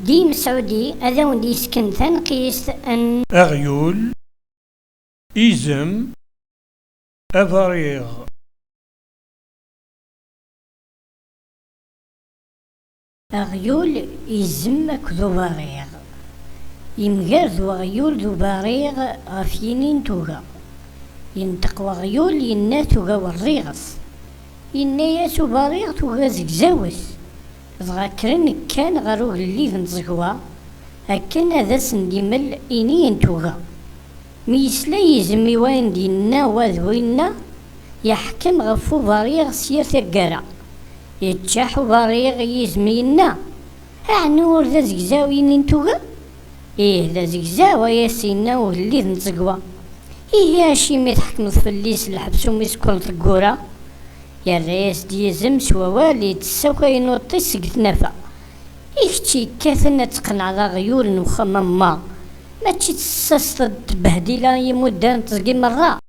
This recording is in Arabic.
ديم سعودي هذا وندي يسكن تنقيس أن أغيول إزم أفريغ. أغيول يزم كذو باريغ يمغر ذو أغيول ذو باريغ غفينين توغا ينطق وغيول ينا توغا والريغس ينا ياسو باريغ توغا زكزاوس ضغا كرن كان غروه اللي نزغوا هكا هذا سنديمل إنين توغا ميسلا يزمي وين دينا وذوينا يحكم غفو باريغ سير ثقارا يتجاحو باريغ يزمينا عنور ذا زكزاوين انتوغا ذا زكزاوا ياسينا وهلي نزقوا هاشي مي تحكمض في الليس الحبس وميسكون ثقورا يا الرئيس ديزم سوالي تساوكا ينوطي سقت نفا إختي كاثنا تقنع ذا غيول نخمم ما تشي تساسط بهديلا يمدان تزقي مرة